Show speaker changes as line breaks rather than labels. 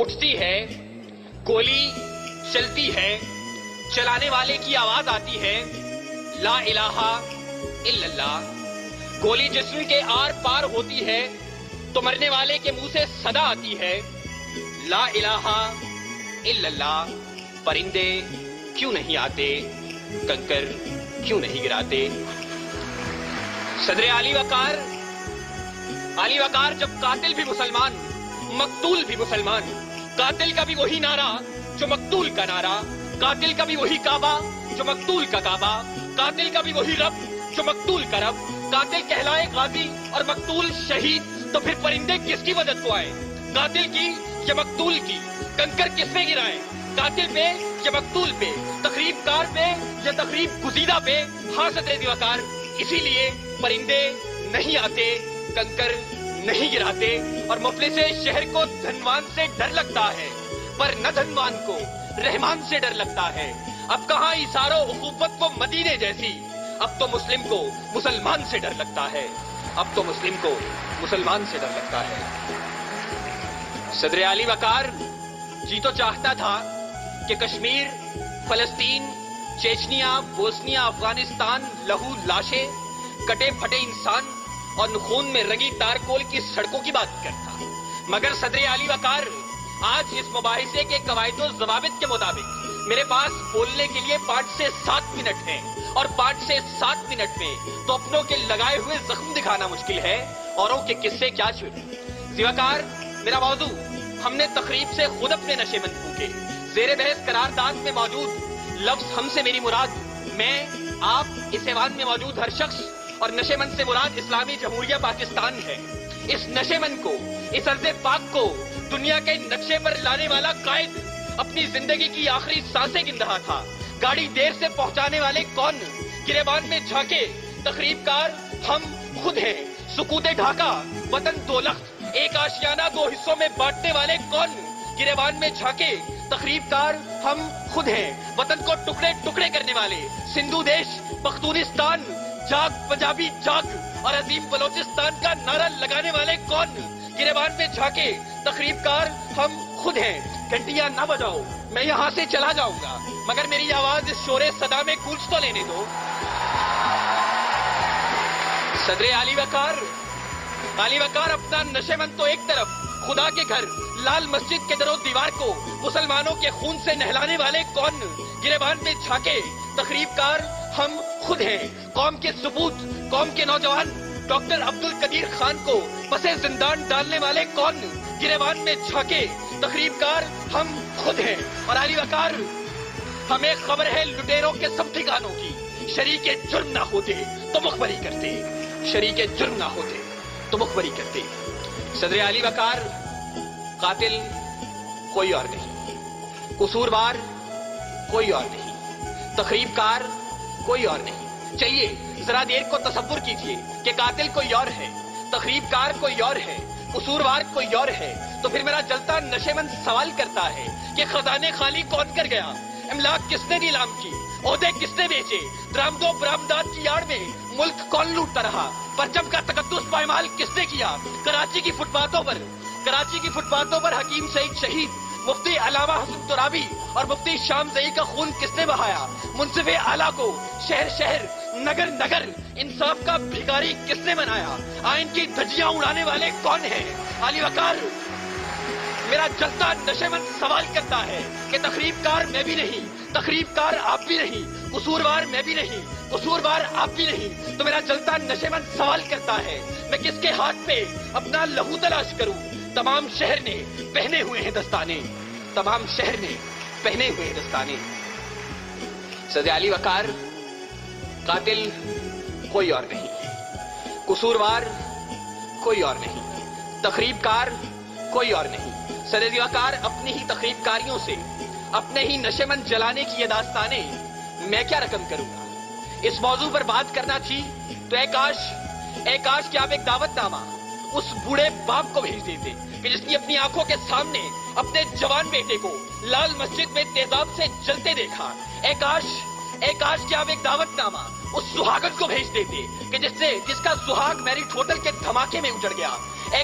اٹھتی ہے، گولی چلتی ہے، چلانے والے کی آواز آتی ہے لا الہ الا اللہ۔ گولی جسم کے آر پار ہوتی ہے تو مرنے والے کے منہ سے صدا آتی ہے لا الہ الا اللہ۔ پرندے کیوں نہیں آتے، کنکر کیوں نہیں گراتے؟ صدر علی وقار جب قاتل بھی مسلمان، مقتول بھی مسلمان، قاتل کا بھی وہی نعرہ جو مقتول کا نعرہ، قاتل کا بھی وہی کعبہ جو مقتول کا کعبہ، قاتل کا بھی وہی رب جو مقتول کا رب، قاتل کہلائے غازی اور مقتول شہید، تو پھر پرندے کس کی مدد کو آئے؟ قاتل کی یا مقتول کی؟ کنکر کس پہ گرائیں؟ قاتل پہ یا مقتول پہ؟ تخریب کار پہ یا تخریب گزیدہ پہ؟ ہاں صدر وقار، اسی لیے پرندے نہیں آتے، کنکر نہیں گراتے، اور مفلس شہر کو دھنوان سے ڈر لگتا ہے، پر نہ دھنوان کو رحمان سے ڈر لگتا ہے۔ اب کہاں ایثار و اخوت و مدینے جیسی، اب تو مسلم کو مسلمان سے ڈر لگتا ہے، اب تو مسلم کو مسلمان سے ڈر لگتا ہے۔ صدر علی وقار جی تو چاہتا تھا کہ کشمیر، فلسطین، چیچنیا، بوسنیا، افغانستان، لہو لاشیں، کٹے پھٹے انسان اور خون میں رنگی تارکول کی سڑکوں کی بات کرتا، مگر صدر علی وقار آج اس مباحثے کے قواعد و ضوابط کے مطابق میرے پاس بولنے کے لیے 5 سے 7 منٹ ہیں، اور 5 سے 7 منٹ میں تو اپنوں کے لگائے ہوئے زخم دکھانا مشکل ہے، اوروں کے قصے کیا چھوڑیں۔ ذوالفقار، میرا موضوع ہم نے تقریب سے خود اپنے نشے مند پھونکے، زیر بحث قرارداد میں موجود لفظ ہم سے میری مراد، میں، آپ، اس ایوان میں موجود ہر شخص، اور نشے مند سے مراد اسلامی جمہوریہ پاکستان ہے۔ اس نشے مند کو، اس ارض پاک کو دنیا کے نقشے پر لانے والا قائد اپنی زندگی کی آخری سانسیں گن رہا تھا۔ گاڑی دیر سے پہنچانے والے کون؟ گریبان میں جھانکے تقریب کار ہم خود ہیں۔ سکوت ڈھاکہ وطن دو لخت، ایک آشیانہ 2 حصوں میں بانٹنے والے کون؟ گریبان میں جھانکے تقریب کار ہم خود ہیں۔ وطن کو ٹکڑے ٹکڑے کرنے والے سندھو دیش، پختونستان، جاگ پنجابی جاگ اور عظیم بلوچستان کا نعرہ لگانے والے کون؟ گریبان میں جھانکے تقریب کار ہم خود ہیں۔ گھنٹیاں نہ بجاؤ، میں یہاں سے چلا جاؤں گا، مگر میری آواز اس شور صدا میں گونج تو لینے دو۔ صدر علی وقار اپنا نشے مند تو ایک طرف، خدا کے گھر لال مسجد کے در و دیوار کو مسلمانوں کے خون سے نہلانے والے کون؟ گریبان میں جھانکے تقریب کار ہم خود ہیں۔ قوم کے ثبوت، قوم کے نوجوان ڈاکٹر عبد القدیر خان کو پسے زندان ڈالنے والے کون؟ گریبان میں جھانکے تقریب کار ہم خود ہیں۔ اور علی وقار، ہمیں خبر ہے لٹیروں کے سب ٹھکانوں کی، شریک جرم نہ ہوتے تو مخبری کرتے، شریک جرم نہ ہوتے تو مخبری کرتے۔ صدر علی وقار، قاتل کوئی اور نہیں، قصوروار کوئی اور نہیں، تخریب کار کوئی اور نہیں۔ چلیے ذرا دیر کو تصور کیجئے کہ قاتل کوئی اور ہے، تخریب کار کوئی اور ہے، قصوروار کوئی اور ہے، تو پھر میرا جلتا نشے مند سوال کرتا ہے کہ خزانے خالی کون کر گیا؟ املاک کس نے نیلام کی؟ عہدے کس نے بیچے؟ درآمد و برآمدات کی آڑ میں ملک کون لوٹتا رہا؟ پرچم کا تقدس پائمال کس نے کیا؟ کراچی کی فٹ پاتھوں پر حکیم سعید شہید، مفتی علامہ حسن ترابی اور مفتی شام زئی کا خون کس نے بہایا؟ منصف اعلیٰ کو شہر شہر، نگر نگر انصاف کا بھکاری کس نے بنایا؟ آئین کی دھجیاں اڑانے والے کون ہیں؟ علی وقار، میرا جلتا نشے مند سوال کرتا ہے کہ تخریب کار میں بھی نہیں، تخریب کار آپ بھی نہیں، قصوروار میں بھی نہیں، قصوروار آپ بھی نہیں، تو میرا جلتا نشے مند سوال کرتا ہے میں کس کے ہاتھ پہ اپنا لہو تلاش کروں؟ تمام شہر نے پہنے ہوئے ہیں دستانے، تمام شہر نے پہنے ہوئے ہیں دستانے۔ صدر علی وقار، قاتل کوئی اور نہیں، قصوروار کوئی اور نہیں، تخریب کار کوئی اور نہیں۔ صدر وقار، اپنی ہی تخریب کاریوں سے، اپنے ہی نشے مند جلانے کی یہ داستانیں میں کیا رقم کروں گا؟ اس موضوع پر بات کرنا تھی تو اے کاش کہ آپ ایک دعوت نامہ اس بوڑھے باپ کو بھیج دیتے کہ جس نے اپنی آنکھوں کے سامنے اپنے جوان بیٹے کو لال مسجد میں تیزاب سے جلتے دیکھا۔ اے کاش کہ آپ ایک دعوت نامہ اس سہاگن کو بھیج دیتے کہ جس کا سہاگ میری ہوٹل کے دھماکے میں اجڑ گیا۔ اے